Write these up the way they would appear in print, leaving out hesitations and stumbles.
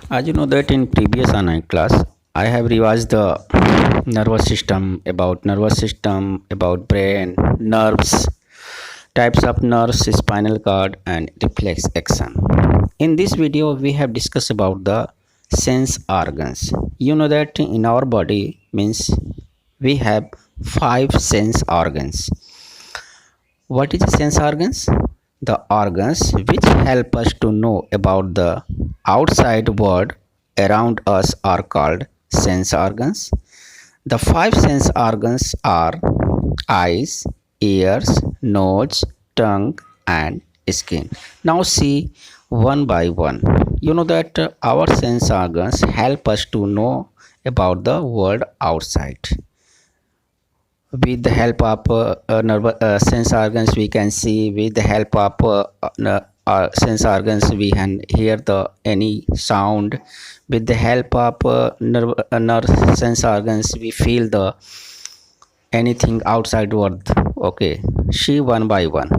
As you know that in previous online class, I have revised the nervous system, about brain, nerves, types of nerves, spinal cord, and reflex action. In this video, we have discussed about the sense organs. You know that in our body means we have five sense organs. What is sense organs? The organs which help us to know about the outside world around us are called sense organs. The five sense organs are eyes, ears, nose, tongue, and skin. Now see one by one. You know that our sense organs help us to know about the world outside. With the help of sense organs we can see. With the help of sense organs we can hear the any sound. With the help of nerve sense organs we feel the anything outside world. Okay, see one by one.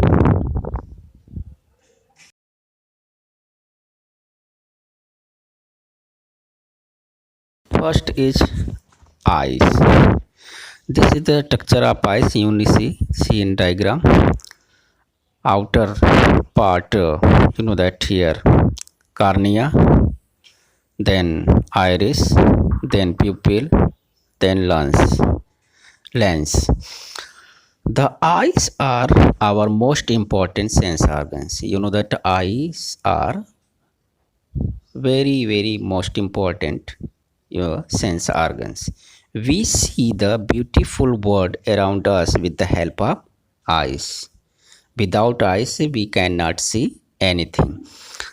First is eyes. This is the structure of eyes. You see in diagram. Outer part, you know that here cornea, then iris, then pupil, then lens. The eyes are our most important sense organs. You know that eyes are very most important sense organs. We see the beautiful world around us with the help of eyes. Without eyes we cannot see anything.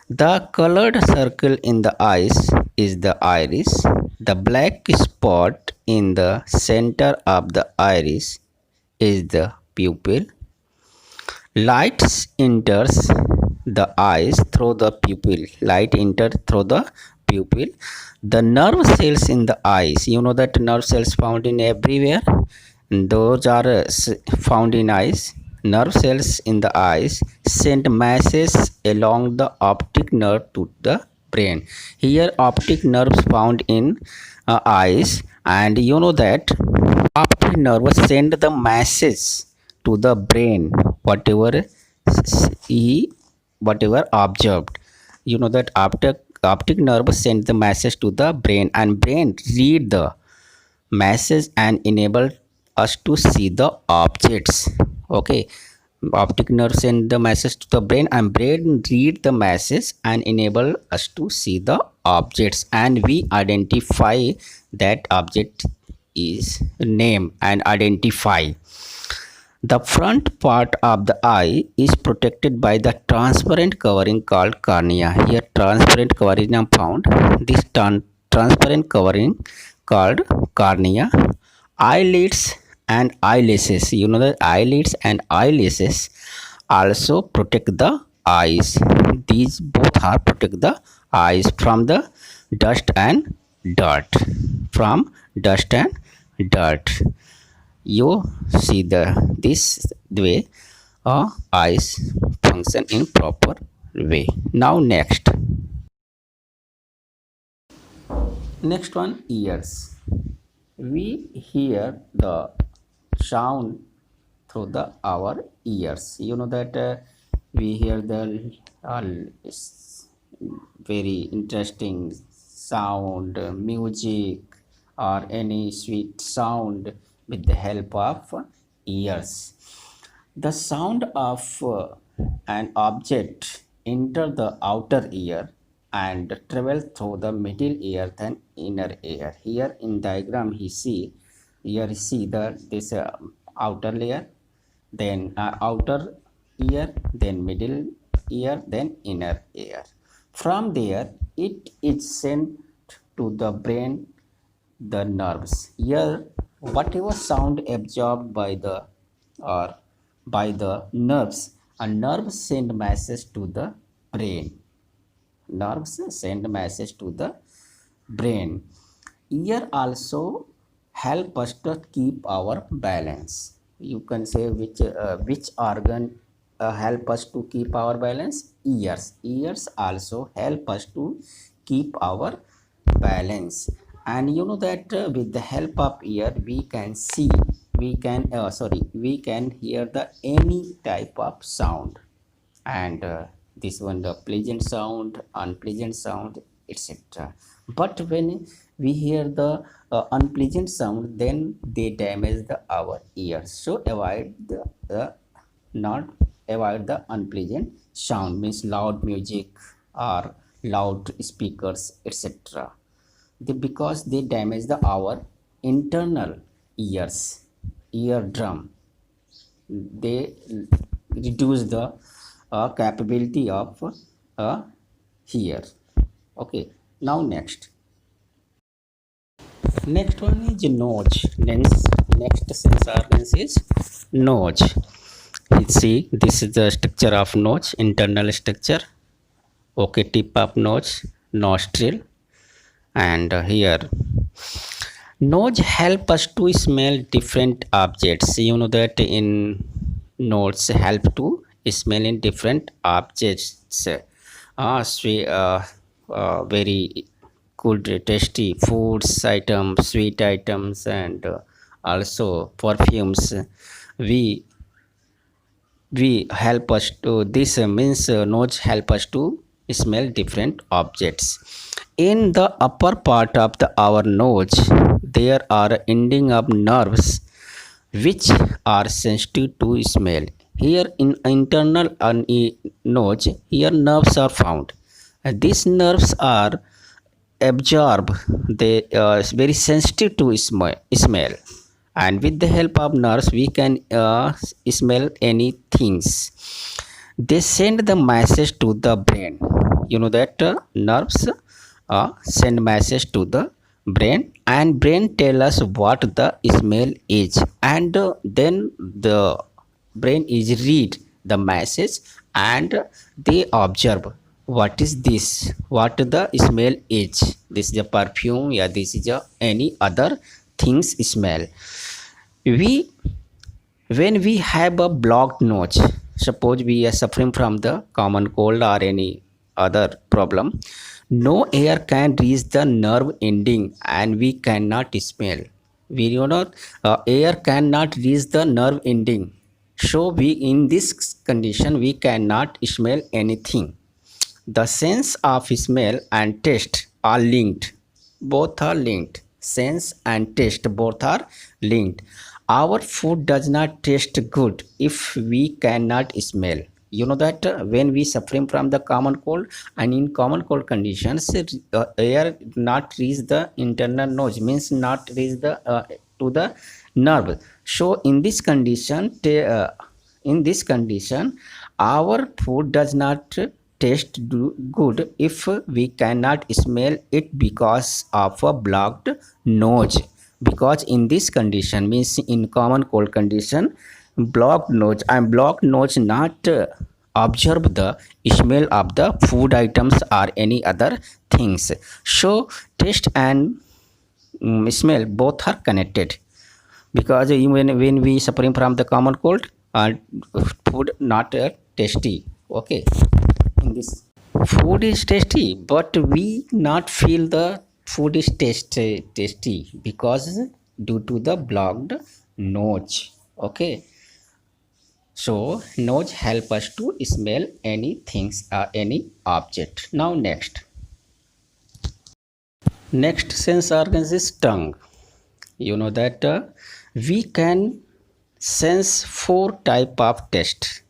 The colored circle in the eyes is the iris. The black spot in the center of the iris is the pupil. Light enters the eyes through the pupil. Light enters through the pupil. The nerve cells in the eyes. You know that nerve cells found in everywhere. Those are found in eyes. Nerve cells in the eyes send messages along the optic nerve to the brain. Here optic nerves found in eyes, and you know that optic nerve send the message to the brain whatever he whatever observed. You know that optic nerve send the message to the brain, and brain read the message and enable us to see the objects. Okay, optic nerve send the message to the brain and brain read the message and enable us to see the objects, and we identify that object is name and identify. The front part of the eye is protected by the transparent covering called cornea. Here transparent covering is found. This transparent covering called cornea. Eyelids and eyelashes. You know that eyelids and eyelashes also protect the eyes. These both are protect the eyes from the dust and dirt. From dust and dirt. You see this way eyes function in proper way. Now next one, ears. We hear the sound through the our ears. You know that we hear the very interesting sound, music, or any sweet sound with the help of ears. The sound of an object enter the outer ear and travel through the middle ear then inner ear. Here in diagram here see the this outer layer, then outer ear, then middle ear, then inner ear. From there it is sent to the brain, the nerves. Here whatever sound absorbed by the or by the nerves, a nerve send message to the brain. Nerves send message to the brain. Ear also help us to keep our balance. You can say which organ help us to keep our balance. Ears also help us to keep our balance. And you know that with the help of ear we can see, we can hear the any type of sound. And this one, the pleasant sound, unpleasant sound, etc. But when we hear the unpleasant sound, then they damage our ears. So avoid not avoid the unpleasant sound, means loud music or loud speakers, etc. Because they damage our internal ears, eardrum. They reduce the capability of hear. Okay, now next one is nose. Next sense organs is nose. You see, this is the structure of nose, internal structure. Okay, tip of nose, nostril. And here nose help us to smell different objects. You know that in nose help to smell in different objects. Very good, tasty foods items, sweet items, and also perfumes. We we help us to this means nose help us to smell different objects. In the upper part of our nose there are ending of nerves which are sensitive to smell. Here in internal nose, here nerves are found. These nerves are absorb, they very sensitive to smell. And with the help of nerves we can smell any things. They send the message to the brain. You know that nerves send message to the brain, and brain tell us what the smell is. And then the brain is read the message, and they observe what is this, what the smell is. This is a perfume, yeah, this is a any other things smell. We when we have a blocked nose, suppose we are suffering from the common cold or any other problem, no air can reach the nerve ending and we cannot smell. We do not air cannot reach the nerve ending, so we in this condition we cannot smell anything. The sense of smell and taste are linked. Both are linked. Sense and taste both are linked. Our food does not taste good if we cannot smell. You know that when we suffering from the common cold, and in common cold conditions, air not reach the internal nose, means not reach the to the nerve. So in this condition our food does not taste good if we cannot smell it because of a blocked nose. Because in this condition, means in common cold condition, blocked nose not observe the smell of the food items or any other things. So taste and smell both are connected. Because when we suffering from the common cold, food not tasty. Okay, in this food is tasty, but we not feel the food is tasty because due to the blocked nose. Okay, so nose help us to smell any things or any object. Now next sense organs is tongue. You know that we can sense four type of taste.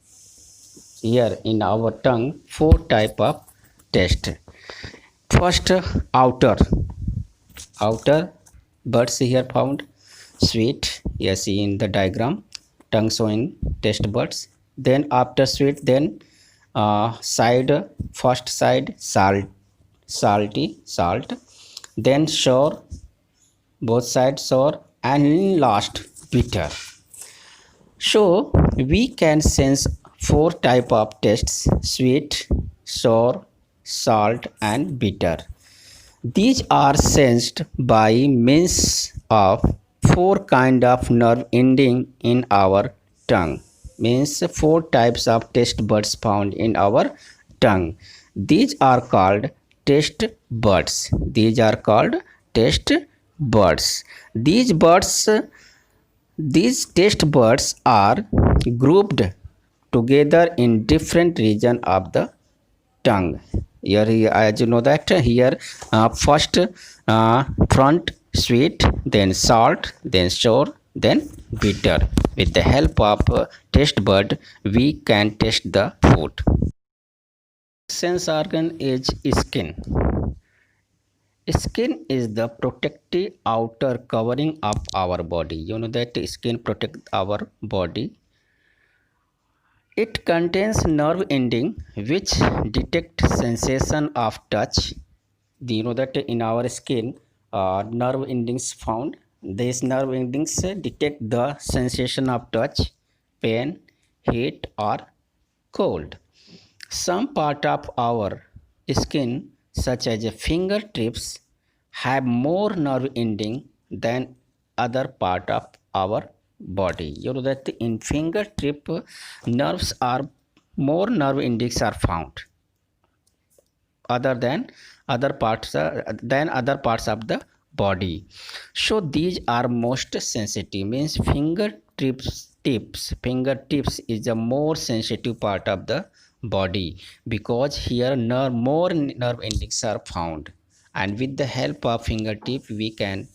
Here in our tongue, four type of taste. First, outer buds here found. Sweet, yes, in the diagram tongue showing taste buds. Then after sweet, then side, first side salt, then sour, both sides sour, and last bitter. So we can sense four type of tastes: sweet, sour, salt, and bitter. These are sensed by means of four kind of nerve ending in our tongue. Means four types of taste buds found in our tongue. These are called taste buds. These are called taste buds. These buds, these taste buds are grouped together in different region of the tongue. Here, as you know that here, first, front sweet, then salt, then sour, then bitter. With the help of taste bud, we can taste the food. Sense organ is skin. Skin is the protective outer covering of our body. You know that skin protects our body. It contains nerve ending which detect sensation of touch. You know that in our skin, nerve endings found. These nerve endings detect the sensation of touch, pain, heat, or cold. Some part of our skin, such as fingertips, have more nerve ending than other part of our body. You know that in fingertip, nerves are more nerve endings are found other than other parts of the body. So these are most sensitive, means fingertips is a more sensitive part of the body, because here more nerve endings are found, and with the help of fingertip we can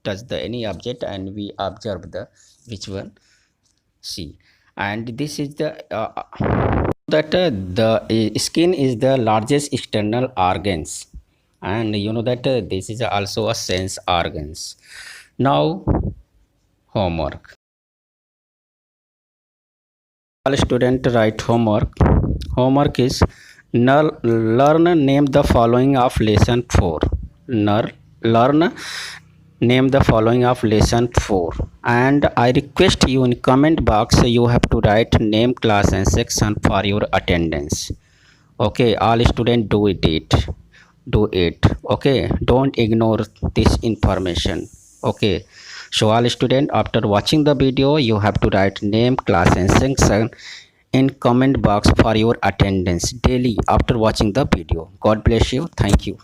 touch the any object and we observe the which one see. And this is the that the skin is the largest external organs, and you know that this is also a sense organs. Now homework. All student write homework. Homework is learn name the following of lesson 4. Learn name the following of lesson 4, and I request you in comment box you have to write name, class and section for your attendance. Okay, all students do it. Okay, don't ignore this information. Okay, so all students, after watching the video you have to write name, class and section in comment box for your attendance daily after watching the video. God bless you. Thank you.